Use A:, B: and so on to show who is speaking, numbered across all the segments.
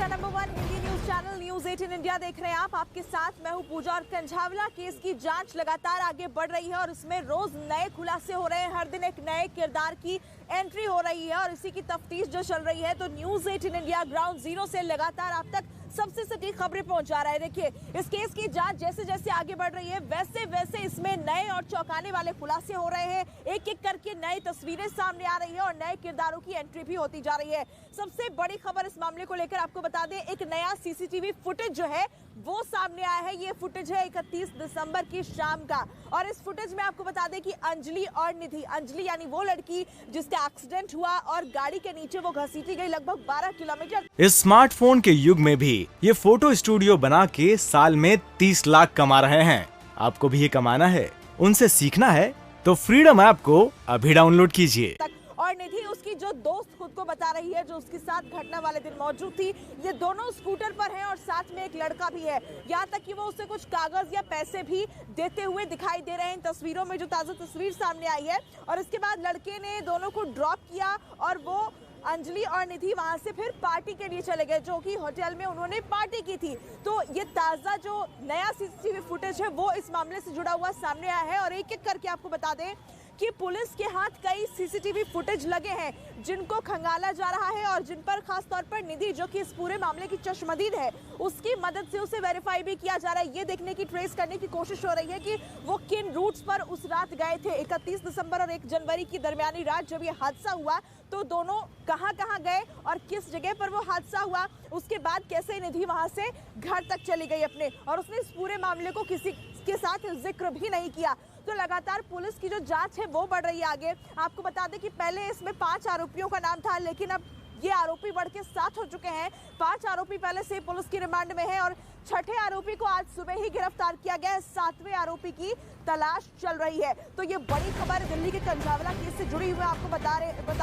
A: Number 1 Hindi news channel news 18 India देख रहे हैं आप। आपके साथ मैं हूं पूजा और कंझावला केस की जांच लगातार आगे बढ़ रही है और इसमें रोज नए खुलासे हो रहे हैं। हर दिन एक नए किरदार की एंट्री हो रही है और इसी की तफ्तीश जो चल रही है। तो न्यूज 18 इंडिया ग्राउंड जीरो से लगातार आप तक सबसे सटीक खबरें पहुंचा रहा है। देखिए, इस केस की जांच जैसे जैसे आगे बढ़ रही है वैसे वैसे इसमें नए और चौंकाने वाले खुलासे हो रहे हैं। एक एक करके नई तस्वीरें सामने आ रही है और नए किरदारों की एंट्री भी होती जा रही है। सबसे बड़ी खबर इस मामले को लेकर आपको बता दें, एक नया सीसीटीवी फुटेज जो है वो सामने आया है। ये फुटेज है 31 दिसंबर की शाम का और इस फुटेज में आपको बता दें कि अंजलि और निधि, अंजलि यानी वो लड़की जिसका एक्सीडेंट हुआ और गाड़ी के नीचे वो घसीटी गई लगभग 12 किलोमीटर।
B: इस स्मार्टफोन के युग में भी ये फोटो स्टूडियो बना के साल में 30 लाख कमा रहे हैं। आपको भी ये कमाना है, उनसे सीखना है तो फ्रीडम ऐप को अभी डाउनलोड कीजिए।
A: और निधि उसकी जो दोस्त खुद को बता रही है जो उसके साथ घटना वाले दिन मौजूद थी, ये दोनों स्कूटर पर हैं और साथ में एक लड़का भी है। यहाँ तक कि वो उसे कुछ कागज या पैसे भी देते हुए दिखाई दे रहे हैं इन तस्वीरों में जो ताजा तस्वीर सामने आई है। और इसके बाद लड़के ने दोनों को ड्रॉप किया और वो अंजलि और निधि वहां से फिर पार्टी के लिए चले गए, जो कि होटल में उन्होंने पार्टी की थी। तो ये ताजा जो नया सीसीटीवी फुटेज है वो इस मामले से जुड़ा हुआ सामने आया है और एक एक करके आपको बता दें कि पुलिस के हाथ कई सीसीटीवी फुटेज लगे हैं जिनको खंगाला जा रहा है और जिन पर खास तौर पर निधि जो कि इस पूरे मामले की चश्मदीद है उसकी मदद से उसे वेरीफाई भी किया जा रहा है। ये देखने की, ट्रेस करने की कोशिश हो रही है कि वो किन रूट्स पर उस रात गए थे। 31 दिसंबर और 1 जनवरी की दरमियानी रात जब ये हादसा हुआ तो दोनों कहां गए और किस जगह पर वो हादसा हुआ, उसके बाद कैसे निधि वहां से घर तक चली गई अपने, और उसने इस पूरे मामले को किसी के साथ जिक्र भी नहीं किया। तो लगातार पुलिस की जो जांच है वो बढ़ रही है आगे। आपको बता दें कि पहले इसमें 5 आरोपियों का नाम था, लेकिन अब ये आरोपी बढ़ के 7 हो चुके हैं। 5 आरोपी पहले से पुलिस की रिमांड में है और 6ठे आरोपी को आज सुबह ही गिरफ्तार किया गया है। 7वें आरोपी की तलाश चल रही है। तो ये बड़ी खबर दिल्ली के कंझावला केस से जुड़ी हुई आपको बता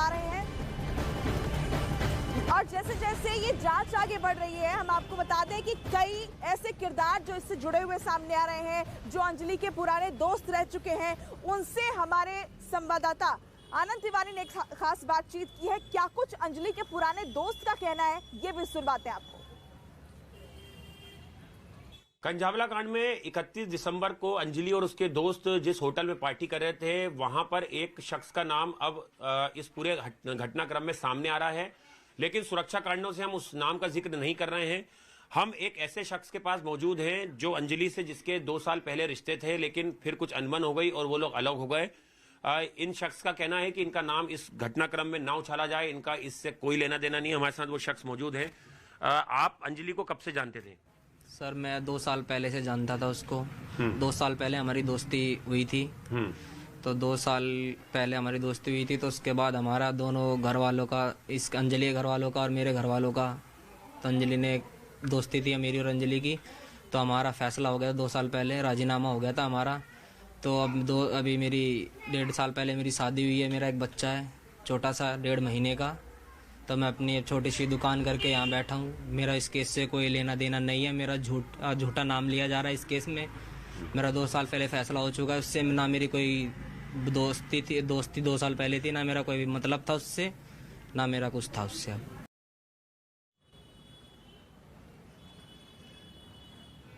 A: रहे हैं। और जैसे जैसे ये जांच आगे बढ़ रही है हम आपको बता दें कि कई ऐसे किरदार जो इससे जुड़े हुए सामने आ रहे हैं, जो अंजलि के पुराने दोस्त रह चुके हैं। उनसे हमारे संवाददाता आनंद तिवारी ने एक खास बातचीत की है। क्या कुछ अंजलि के पुराने दोस्त का कहना है, ये भी सुनवाते हैं आपको।
C: कंझावला कांड में 31 दिसंबर को अंजलि और उसके दोस्त जिस होटल में पार्टी कर रहे थे वहां पर एक शख्स का नाम अब इस पूरे घटनाक्रम में सामने आ रहा है, लेकिन सुरक्षा कारणों से हम उस नाम का जिक्र नहीं कर रहे हैं। हम एक ऐसे शख्स के पास मौजूद हैं जो अंजलि से जिसके 2 साल पहले रिश्ते थे, लेकिन फिर कुछ अनबन हो गई और वो लोग अलग हो गए। इन शख्स का कहना है कि इनका नाम इस घटनाक्रम में ना उछाला जाए, इनका इससे कोई लेना देना नहीं है। हमारे साथ वो शख्स मौजूद है। आप अंजलि को कब से जानते थे?
D: सर मैं 2 साल पहले से जानता था उसको। 2 साल पहले हमारी दोस्ती हुई थी। तो 2 साल पहले हमारी दोस्ती हुई थी तो उसके बाद हमारा दोनों घर वालों का, इस अंजलि के घर वालों का और मेरे घर वालों का, तो अंजलि ने दोस्ती थी मेरी और अंजलि की, तो हमारा फैसला हो गया 2 साल पहले, राजीनामा हो गया था हमारा। तो अभी मेरी 1.5 साल पहले मेरी शादी हुई है। मेरा एक बच्चा है छोटा सा 1.5 महीने का। तो मैं अपनी छोटी सी दुकान करके यहाँ बैठा हूँ। मेरा इस केस से कोई लेना देना नहीं है। मेरा झूठा नाम लिया जा रहा है इस केस में। मेरा 2 साल पहले फैसला हो चुका है। उससे ना मेरी कोई दोस्ती 2 साल पहले थी, ना मेरा कोई भी मतलब था उससे, ना मेरा कुछ था उससे।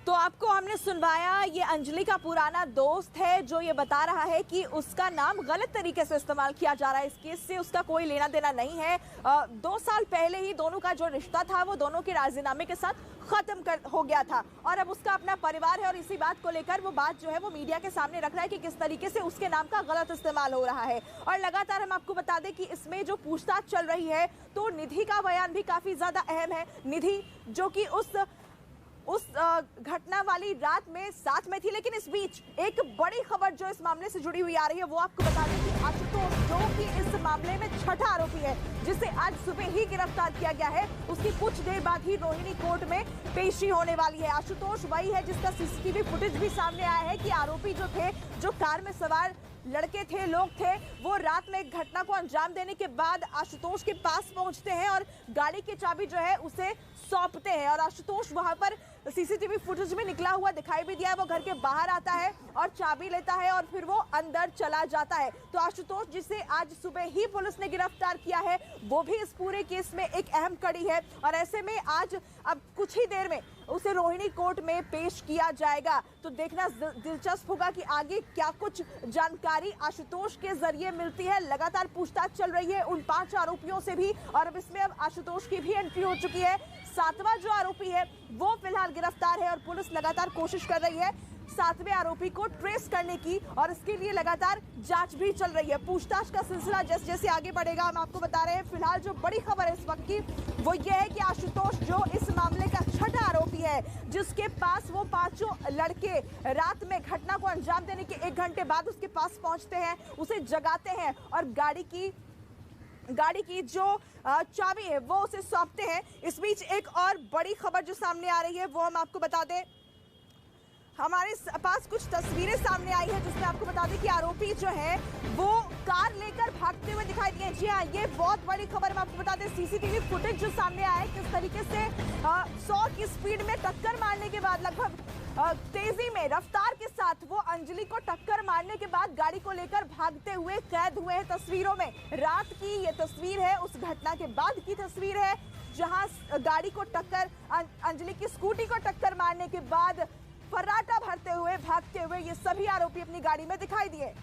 A: तो आपको हमने सुनवाया, ये अंजलि का पुराना दोस्त है जो ये बता रहा है कि उसका नाम गलत तरीके से इस्तेमाल किया जा रहा है। इस केस से उसका कोई लेना देना नहीं है। 2 साल पहले ही दोनों का जो रिश्ता था वो दोनों के राजीनामे के साथ खत्म हो गया था और अब उसका अपना परिवार है और इसी बात को लेकर वो बात जो है वो मीडिया के सामने रख रहा है कि किस तरीके से उसके नाम का गलत इस्तेमाल हो रहा है। और लगातार हम आपको बता दें कि इसमें जो पूछताछ चल रही है तो निधि का बयान भी काफी ज्यादा अहम है। निधि जो कि उस घटना वाली रात में साथ में थी, लेकिन इस बीच एक बड़ी खबर जो इस मामले से जुड़ी हुई आ रही है वो आपको बता दें कि आशुतोष जो कि इस मामले में 6ठा आरोपी है जिसे आज सुबह ही गिरफ्तार किया गया है, उसकी कुछ देर बाद ही रोहिणी कोर्ट में पेशी होने वाली है। आशुतोष वही है जिसका सीसीटीवी फुटेज भी सामने आया है कि आरोपी जो थे, जो कार में सवार लड़के थे, लोग थे, वो रात में एक घटना को अंजाम देने के बाद आशुतोष के पास पहुंचते हैं और गाड़ी की चाबी जो है उसे सौंपते हैं। और आशुतोष वहां पर सीसीटीवी फुटेज में निकला हुआ दिखाई भी दिया है। वो घर के बाहर आता है और चाबी लेता है और फिर वो अंदर चला जाता है। तो आशुतोष, जिसे आज सुबह ही पुलिस ने गिरफ्तार किया है, वो भी इस पूरे केस में एक अहम कड़ी है। और ऐसे में आज अब कुछ ही देर में उसे रोहिणी कोर्ट में पेश किया जाएगा। तो देखना दिलचस्प होगा कि आगे क्या कुछ जानकारी आशुतोष के जरिए मिलती है। लगातार पूछताछ चल रही है उन 5 आरोपियों से भी, और अब इसमें अब आशुतोष की भी एंट्री हो चुकी है। 7वां जो आरोपी है वो फिलहाल गिरफ्तार है और पुलिस लगातार कोशिश कर रही है 7वें आरोपी को ट्रेस करने की, और इसके लिए लगातार जांच भी चल रही है। पूछताछ का सिलसिला जैसे जैसे आगे बढ़ेगा हम आपको बता रहे हैं। फिलहाल जो बड़ी खबर है इस वक्त की वो ये है कि आशुतोष, जो इस मामले का 6ठा आरोपी है, जिसके पास वो 5 लड़के रात में घटना को अंजाम देने के 1 घंटे बाद उसके पास पहुंचते हैं, उसे जगाते हैं और गाड़ी की जो चाबी है वो उसे सौंपते हैं। इस बीच एक और बड़ी खबर जो सामने आ रही है वो हम आपको बता दें। हमारे पास कुछ तस्वीरें सामने आई है जिसमें आपको बता दें कि आरोपी जो है वो कार लेकर भागते हुए दिखाई दिए। जी हाँ, ये बहुत बड़ी खबर हम आपको बता दें। सीसीटीवी फुटेज जो सामने आया है, किस तरीके से 100 की स्पीड में टक्कर मारने के बाद, लगभग तेजी में रफ्तार के साथ वो अंजलि को टक्कर मारने के बाद गाड़ी को लेकर भागते हुए कैद हुए हैं तस्वीरों में। रात की ये तस्वीर है, उस घटना के बाद की तस्वीर है जहां गाड़ी को टक्कर, अंजलि की स्कूटी को टक्कर मारने के बाद फर्राटा भरते हुए भागते हुए ये सभी आरोपी अपनी गाड़ी में दिखाई दिए।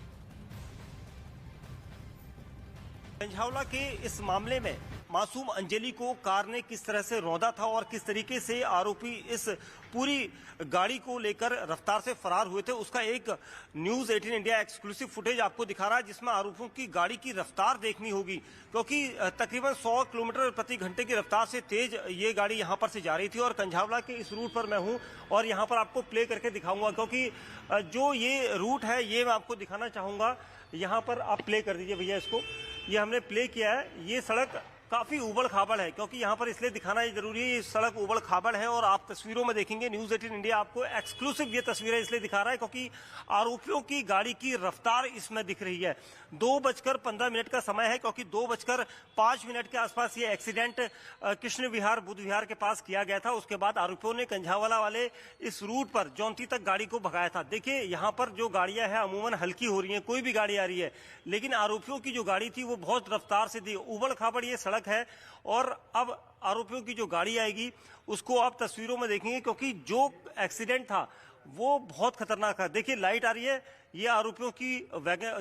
E: कंझावला के इस मामले में मासूम अंजलि को कार ने किस तरह से रौंदा था और किस तरीके से आरोपी इस पूरी गाड़ी को लेकर रफ्तार से फरार हुए थे, उसका एक न्यूज 18 इंडिया एक्सक्लूसिव फुटेज आपको दिखा रहा है, जिसमें आरोपियों की गाड़ी की रफ्तार देखनी होगी, क्योंकि तकरीबन 100 किलोमीटर प्रति घंटे की रफ्तार से तेज ये गाड़ी यहां पर से जा रही थी। और कंझावला के इस रूट पर मैं हूं और यहां पर आपको प्ले करके दिखाऊंगा, क्योंकि जो ये रूट है ये मैं आपको दिखाना चाहूंगा। यहाँ पर आप प्ले कर दीजिए भैया इसको। ये हमने प्ले किया है। ये सड़क काफी उबड़ खाबड़ है, क्योंकि यहाँ पर इसलिए दिखाना ये जरूरी है, ये सड़क उबड़ खाबड़ है और आप तस्वीरों में देखेंगे। न्यूज 18 इंडिया आपको एक्सक्लूसिव ये तस्वीरें इसलिए दिखा रहा है क्योंकि आरोपियों की गाड़ी की रफ्तार इसमें दिख रही है। 2:15 का समय है, क्योंकि 2:05 के आसपास ये एक्सीडेंट कृष्ण विहार बुद्ध विहार के पास किया गया था। उसके बाद आरोपियों ने कंझावला वाले इस रूट पर जौंती तक गाड़ी को भगाया था। देखिए यहाँ पर जो गाड़ियां हैं अमूमन हल्की हो रही हैं, कोई भी गाड़ी आ रही है, लेकिन आरोपियों की जो गाड़ी थी वो बहुत रफ्तार से थी। उबड़ खाबड़ ये सड़क है और अब आरोपियों की जो गाड़ी आएगी उसको आप तस्वीरों में देखेंगे, क्योंकि जो एक्सीडेंट था वो बहुत खतरनाक था। देखिए लाइट आ रही है, ये आरोपियों की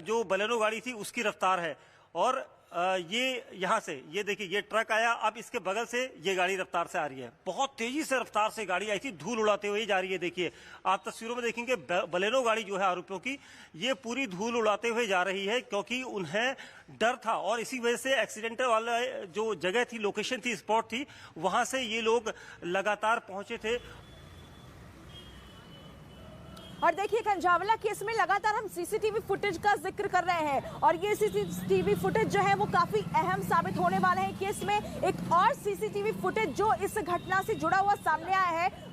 E: जो बलेनो गाड़ी थी उसकी रफ्तार है। और ये यहाँ से ये देखिए ये ट्रक आया, अब इसके बगल से ये गाड़ी रफ्तार से आ रही है। बहुत तेजी से रफ्तार से गाड़ी आई थी, धूल उड़ाते हुए जा रही है। देखिए आप तस्वीरों में देखेंगे बलेनो गाड़ी जो है आरोपियों की, ये पूरी धूल उड़ाते हुए जा रही है, क्योंकि उन्हें डर था और इसी वजह से एक्सीडेंट वाला जो जगह थी, लोकेशन थी, स्पॉट थी, वहां से ये लोग लगातार पहुंचे थे।
A: और देखिए कंझावला केस में लगातार हम सीसीटीवी फुटेज का जिक्र कर रहे हैं और ये सीसीटीवी फुटेज जो है वो काफी अहम साबित होने वाले हैं केस में। एक और सीसीटीवी फुटेज जो इस घटना से जुड़ा हुआ सामने आया है